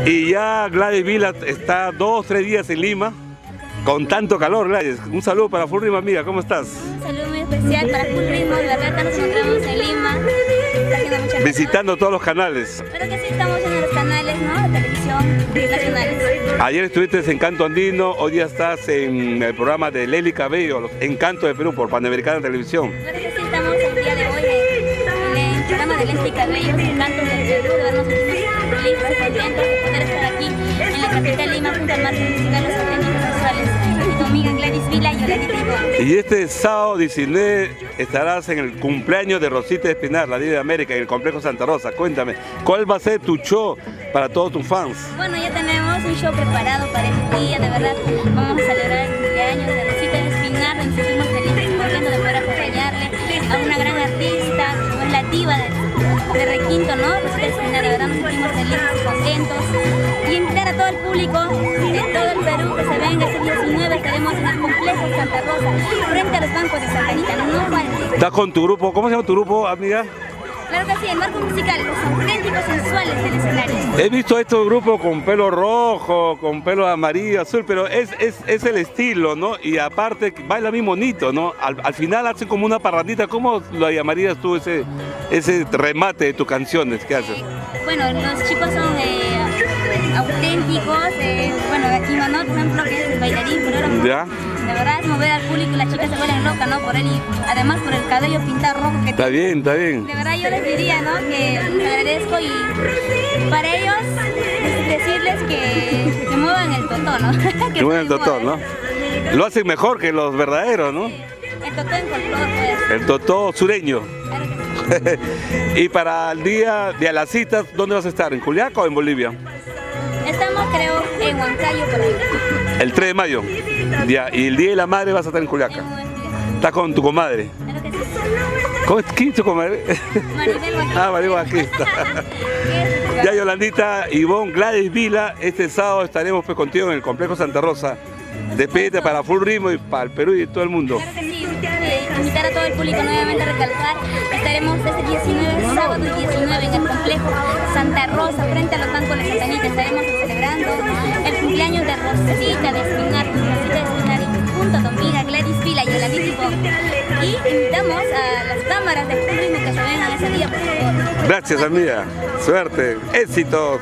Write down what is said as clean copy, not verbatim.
Y ya Gladys Vila está 2 o 3 días en Lima, con tanto calor, Gladys. Un saludo para Full Ritmo, amiga, ¿cómo estás? Un saludo muy especial para Full Ritmo, de verdad nos encontramos en Lima. Visitando todos los canales. Claro que sí, estamos en los canales, ¿no?, de televisión nacionales. Ayer estuviste en Canto Andino, hoy día estás en el programa de Lely Cabello, Los Encantos de Perú, por Panamericana Televisión. Claro que sí, estamos el día de hoy en el programa de Lely Cabello, Los Encantos de Perú. De verdad nos sentimos felices y contentos de poder estar aquí en la capital de Lima junto al marco musical Los Auténticos Sensuales y tu amiga Gladys Vila y Yolanda Tipo. Y este sábado 19 estarás en el cumpleaños de Rosita Espinar, la Diva de América, en el Complejo Santa Rosa. Cuéntame, ¿cuál va a ser tu show para todos tus fans? Bueno, ya tenemos un show preparado para este día, de verdad. Vamos a celebrar el cumpleaños de Rosita Espinar, nos sentimos felices y contentos de poder acompañarle a una gran artista, como es la diva de Requinto, ¿no? Rosita Espinar, de verdad nos sentimos felices y contentos. Y invitar a todo el público de todo el Perú que se venga este 19, estaremos en el Complejo Santa Rosa, frente a los bancos de Santa Anita, no falten. ¿Estás con tu grupo? ¿Cómo se llama tu grupo, amiga? Claro que sí, el marco musical, Los Auténticos Sensuales del escenario. He visto estos grupos con pelo rojo, con pelo amarillo, azul, pero es el estilo, ¿no? Y aparte baila bien bonito, ¿no? Al final hacen como una parrandita. ¿Cómo lo llamarías tú ese remate de tus canciones que haces? Bueno, los chicos son auténticos, bueno, Imanol, por ejemplo, que es el bailarín, pero ¿Ya? de verdad es mover al público y las chicas se vuelven locas, ¿no? Por él y además por el cabello pintado rojo que Está bien, está bien. De verdad yo les diría, ¿no?, que les agradezco y para ellos decirles que muevan el totó, ¿no? Que muevan el totó, ¿no? Lo hacen mejor que los verdaderos, ¿no? Sí, el totó en folclor, pues. El totó sureño. Claro que sí. Y para el día de las citas, ¿dónde vas a estar? ¿En Juliaca o en Bolivia? Estamos, creo, en Huancayo por ahí. El 3 de mayo. Ya, y el día de la madre vas a estar en Juliaca. ¿Estás con tu comadre? Claro que sí. ¿Quién es tu comadre? Maribel Baquista. Ah, Maribel Baquista. Ya, Yolandita, Ivonne, Gladys Vila, este sábado estaremos pues contigo en el Complejo Santa Rosa. Despídete para Full Ritmo y para el Perú y todo el mundo. Claro que sí, invitar a todo el público nuevamente a recalcar, estaremos este 19, sábado 19 en el Complejo Santa Rosa, frente a los bancos de Santa Anita. Estaremos celebrando el cumpleaños de Rosita de Espinar, y junto a tu amiga Gladys Vila y Yolanda Tipo. Y invitamos a las cámaras de Full Ritmo que se vengan ese día, por favor. Gracias, amiga. Suerte. Éxitos.